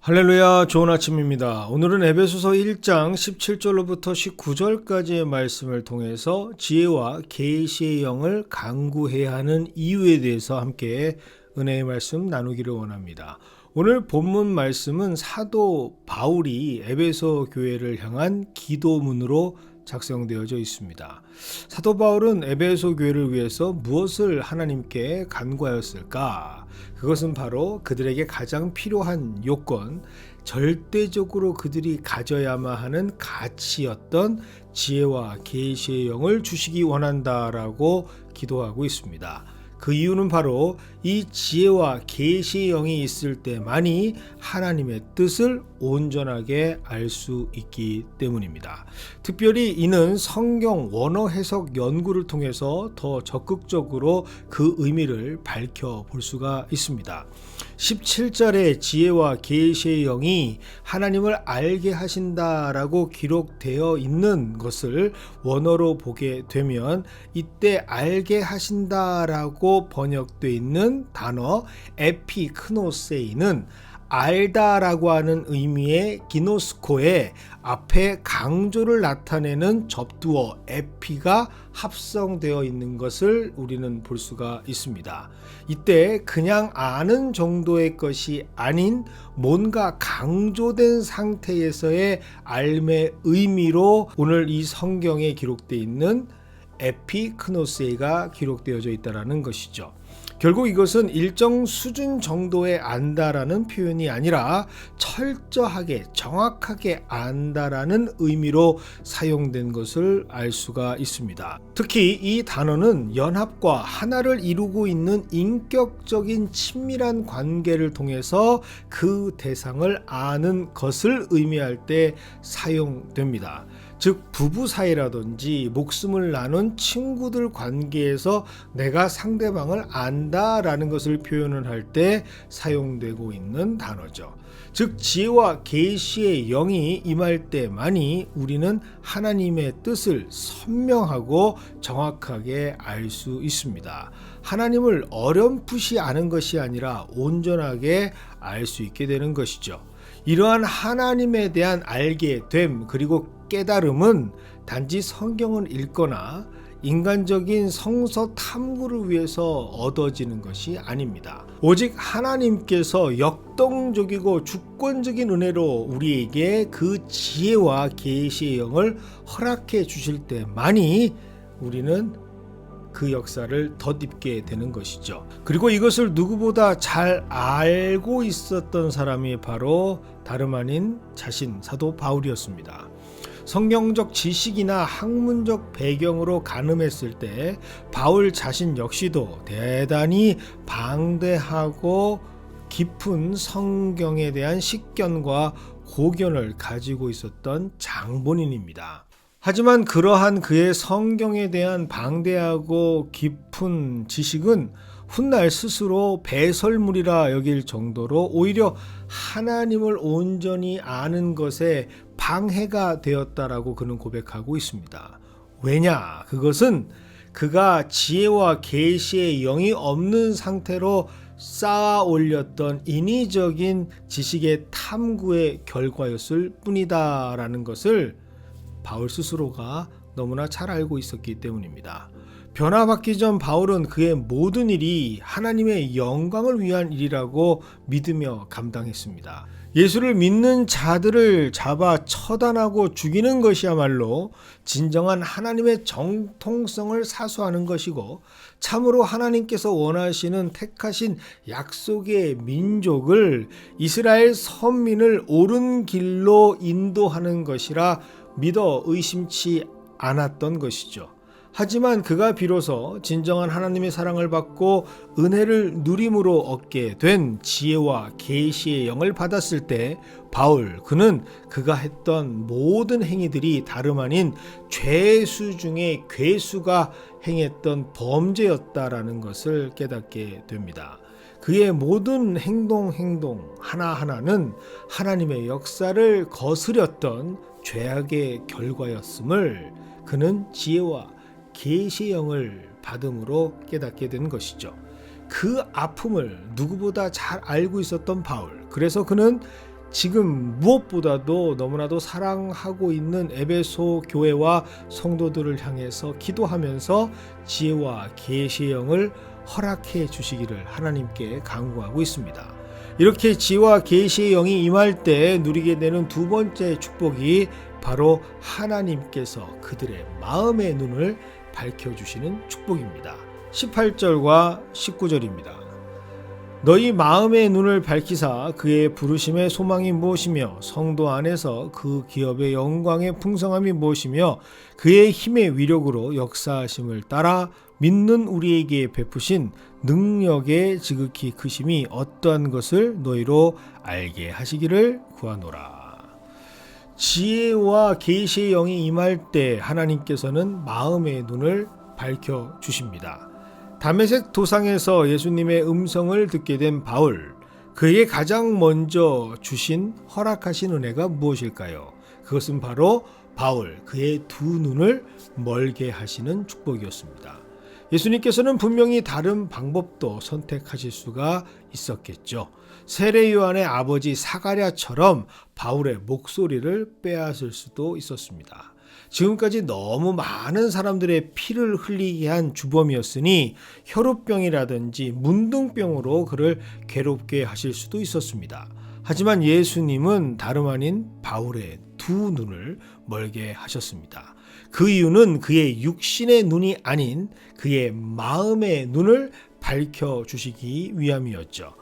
할렐루야, 좋은 아침입니다. 오늘은 에베소서 1장 17절로부터 19절까지의 말씀을 통해서 지혜와 계시의 영을 강구해야 하는 이유에 대해서 함께 은혜의 말씀 나누기를 원합니다. 오늘 본문 말씀은 사도 바울이 에베소 교회를 향한 기도문으로 작성되어져 있습니다. 사도 바울은 에베소 교회를 위해서 무엇을 하나님께 간구하였을까? 그것은 바로 그들에게 가장 필요한 요건, 절대적으로 그들이 가져야만 하는 가치였던 지혜와 계시의 영을 주시기 원한다라고 기도하고 있습니다. 그 이유는 바로 이 지혜와 계시의 영이 있을 때만이 하나님의 뜻을 온전하게 알 수 있기 때문입니다. 특별히 이는 성경 원어 해석 연구를 통해서 더 적극적으로 그 의미를 밝혀볼 수가 있습니다. 17절에 지혜와 계시의 영이 하나님을 알게 하신다라고 기록되어 있는 것을 원어로 보게 되면 이때 알게 하신다라고 번역되어 있는 단어 에피크노세이는 알다라고 하는 의미의 기노스코에 앞에 강조를 나타내는 접두어 에피가 합성되어 있는 것을 우리는 볼 수가 있습니다. 이때 그냥 아는 정도의 것이 아닌 뭔가 강조된 상태에서의 알의 의미로 오늘 이 성경에 기록되어 있는 에피크노세이가 기록되어져 있다는 것이죠. 결국 이것은 일정 수준 정도의 안다라는 표현이 아니라 철저하게 정확하게 안다라는 의미로 사용된 것을 알 수가 있습니다. 특히 이 단어는 연합과 하나를 이루고 있는 인격적인 친밀한 관계를 통해서 그 대상을 아는 것을 의미할 때 사용됩니다. 즉 부부 사이라든지 목숨을 나눈 친구들 관계에서 내가 상대방을 안다라는 것을 표현을 할 때 사용되고 있는 단어죠. 즉 지혜와 계시의 영이 임할 때만이 우리는 하나님의 뜻을 선명하고 정확하게 알 수 있습니다. 하나님을 어렴풋이 아는 것이 아니라 온전하게 알 수 있게 되는 것이죠. 이러한 하나님에 대한 알게 됨 그리고 깨달음은 단지 성경을 읽거나 인간적인 성서 탐구를 위해서 얻어지는 것이 아닙니다. 오직 하나님께서 역동적이고 주권적인 은혜로 우리에게 그 지혜와 계시의 영을 허락해 주실 때만이 우리는 그 역사를 덧입게 되는 것이죠. 그리고 이것을 누구보다 잘 알고 있었던 사람이 바로 다름 아닌 자신 사도 바울이었습니다. 성경적 지식이나 학문적 배경으로 가늠했을 때 바울 자신 역시도 대단히 방대하고 깊은 성경에 대한 식견과 고견을 가지고 있었던 장본인입니다. 하지만 그러한 그의 성경에 대한 방대하고 깊은 지식은 훗날 스스로 배설물이라 여길 정도로 오히려 하나님을 온전히 아는 것에 방해가 되었다라고 그는 고백하고 있습니다. 왜냐? 그것은 그가 지혜와 계시의 영이 없는 상태로 쌓아 올렸던 인위적인 지식의 탐구의 결과였을 뿐이다라는 것을 바울 스스로가 너무나 잘 알고 있었기 때문입니다. 변화받기 전 바울은 그의 모든 일이 하나님의 영광을 위한 일이라고 믿으며 감당했습니다. 예수를 믿는 자들을 잡아 처단하고 죽이는 것이야말로 진정한 하나님의 정통성을 사수하는 것이고 참으로 하나님께서 원하시는 택하신 약속의 민족을 이스라엘 선민을 옳은 길로 인도하는 것이라 믿어 의심치 않았던 것이죠. 하지만 그가 비로소 진정한 하나님의 사랑을 받고 은혜를 누림으로 얻게 된 지혜와 계시의 영을 받았을 때 그는 그가 했던 모든 행위들이 다름 아닌 죄수 중에 괴수가 행했던 범죄였다라는 것을 깨닫게 됩니다. 그의 모든 행동 하나하나는 하나님의 역사를 거스렸던 죄악의 결과였음을 그는 지혜와 계시의 영을 받음으로 깨닫게 된 것이죠. 그 아픔을 누구보다 잘 알고 있었던 바울. 그래서 그는 지금 무엇보다도 너무나도 사랑하고 있는 에베소 교회와 성도들을 향해서 기도하면서 지혜와 계시의 영을 허락해 주시기를 하나님께 간구하고 있습니다. 이렇게 지혜와 계시의 영이 임할 때 누리게 되는 두 번째 축복이 바로 하나님께서 그들의 마음의 눈을 밝혀주시는 축복입니다. 18절과 19절입니다. 너희 마음의 눈을 밝히사 그의 부르심의 소망이 무엇이며 성도 안에서 그 기업의 영광의 풍성함이 무엇이며 그의 힘의 위력으로 역사하심을 따라 믿는 우리에게 베푸신 능력의 지극히 크심이 어떠한 것을 너희로 알게 하시기를 구하노라. 지혜와 계시의 영이 임할 때 하나님께서는 마음의 눈을 밝혀주십니다. 다메섹 도상에서 예수님의 음성을 듣게 된 바울, 그에게 가장 먼저 주신 허락하신 은혜가 무엇일까요? 그것은 바로 바울, 그의 두 눈을 멀게 하시는 축복이었습니다. 예수님께서는 분명히 다른 방법도 선택하실 수가 있었겠죠. 세례 요한의 아버지 사가랴처럼 바울의 목소리를 빼앗을 수도 있었습니다. 지금까지 너무 많은 사람들의 피를 흘리게 한 주범이었으니 혈우병이라든지 문둥병으로 그를 괴롭게 하실 수도 있었습니다. 하지만 예수님은 다름 아닌 바울의 두 눈을 멀게 하셨습니다. 그 이유는 그의 육신의 눈이 아닌 그의 마음의 눈을 밝혀주시기 위함이었죠.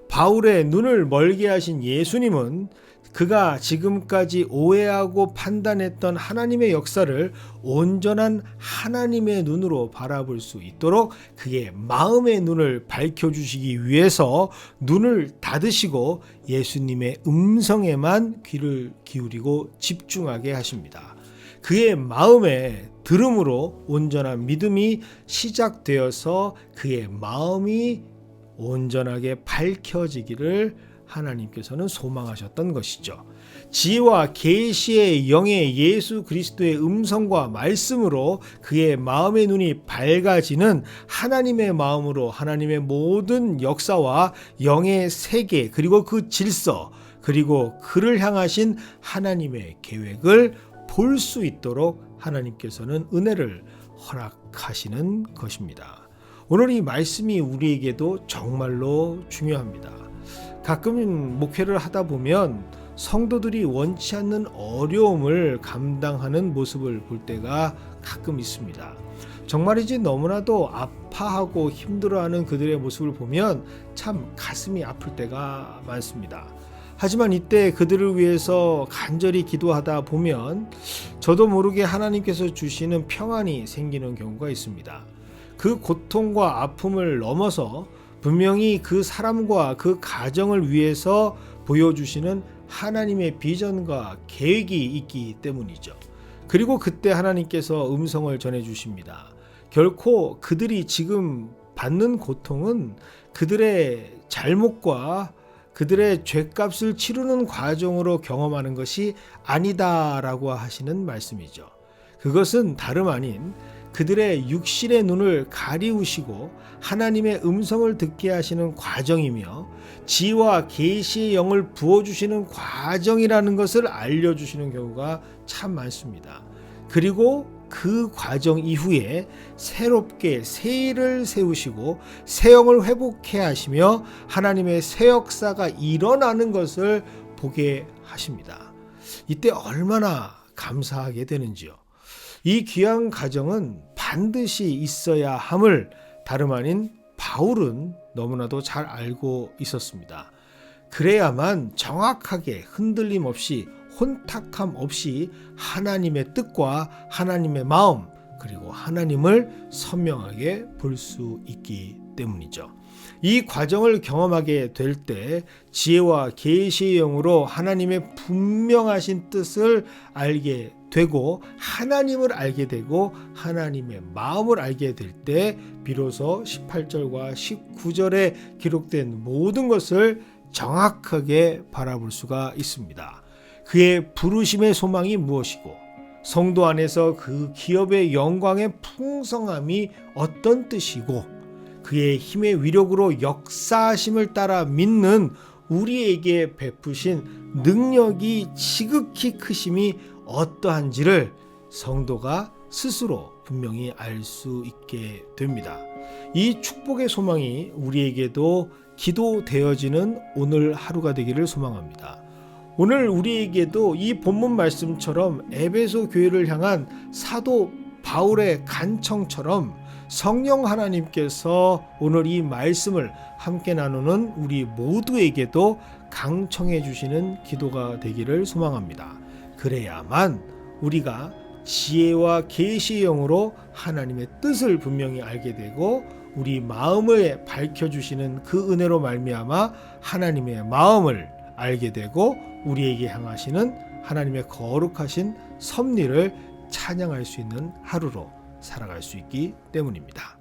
바울의 눈을 멀게 하신 예수님은 그가 지금까지 오해하고 판단했던 하나님의 역사를 온전한 하나님의 눈으로 바라볼 수 있도록 그의 마음의 눈을 밝혀주시기 위해서 눈을 닫으시고 예수님의 음성에만 귀를 기울이고 집중하게 하십니다. 그의 마음에 들음으로 온전한 믿음이 시작되어서 그의 마음이 온전하게 밝혀지기를 하나님께서는 소망하셨던 것이죠. 지혜와 계시의 영의 예수 그리스도의 음성과 말씀으로 그의 마음의 눈이 밝아지는 하나님의 마음으로 하나님의 모든 역사와 영의 세계 그리고 그 질서 그리고 그를 향하신 하나님의 계획을 볼 수 있도록 하나님께서는 은혜를 허락하시는 것입니다. 오늘 이 말씀이 우리에게도 정말로 중요합니다. 가끔 목회를 하다 보면 성도들이 원치 않는 어려움을 감당하는 모습을 볼 때가 가끔 있습니다. 정말이지 너무나도 아파하고 힘들어하는 그들의 모습을 보면 참 가슴이 아플 때가 많습니다. 하지만 이때 그들을 위해서 간절히 기도하다 보면 저도 모르게 하나님께서 주시는 평안이 생기는 경우가 있습니다. 그 고통과 아픔을 넘어서 분명히 그 사람과 그 가정을 위해서 보여주시는 하나님의 비전과 계획이 있기 때문이죠. 그리고 그때 하나님께서 음성을 전해주십니다. 결코 그들이 지금 받는 고통은 그들의 잘못과 그들의 죄값을 치르는 과정으로 경험하는 것이 아니다라고 하시는 말씀이죠. 그것은 다름 아닌 그들의 육신의 눈을 가리우시고 하나님의 음성을 듣게 하시는 과정이며 지혜와 계시의 영을 부어주시는 과정이라는 것을 알려주시는 경우가 참 많습니다. 그리고 그 과정 이후에 새롭게 새 일을 세우시고 새 영을 회복해 하시며 하나님의 새 역사가 일어나는 것을 보게 하십니다. 이때 얼마나 감사하게 되는지요. 이 귀한 과정은 반드시 있어야 함을 다름 아닌 바울은 너무나도 잘 알고 있었습니다. 그래야만 정확하게 흔들림 없이 혼탁함 없이 하나님의 뜻과 하나님의 마음 그리고 하나님을 선명하게 볼 수 있기 때문이죠. 이 과정을 경험하게 될 때 지혜와 계시의 영으로 하나님의 분명하신 뜻을 알게 되고 하나님을 알게 되고 하나님의 마음을 알게 될 때 비로소 18절과 19절에 기록된 모든 것을 정확하게 바라볼 수가 있습니다. 그의 부르심의 소망이 무엇이고 성도 안에서 그 기업의 영광의 풍성함이 어떤 뜻이고 그의 힘의 위력으로 역사하심을 따라 믿는 우리에게 베푸신 능력이 지극히 크심이 어떠한지를 성도가 스스로 분명히 알 수 있게 됩니다. 이 축복의 소망이 우리에게도 기도되어지는 오늘 하루가 되기를 소망합니다. 오늘 우리에게도 이 본문 말씀처럼 에베소 교회를 향한 사도 바울의 간청처럼 성령 하나님께서 오늘 이 말씀을 함께 나누는 우리 모두에게도 강청해 주시는 기도가 되기를 소망합니다. 그래야만 우리가 지혜와 계시의 영으로 하나님의 뜻을 분명히 알게 되고 우리 마음을 밝혀주시는 그 은혜로 말미암아 하나님의 마음을 알게 되고 우리에게 향하시는 하나님의 거룩하신 섭리를 찬양할 수 있는 하루로 살아갈 수 있기 때문입니다.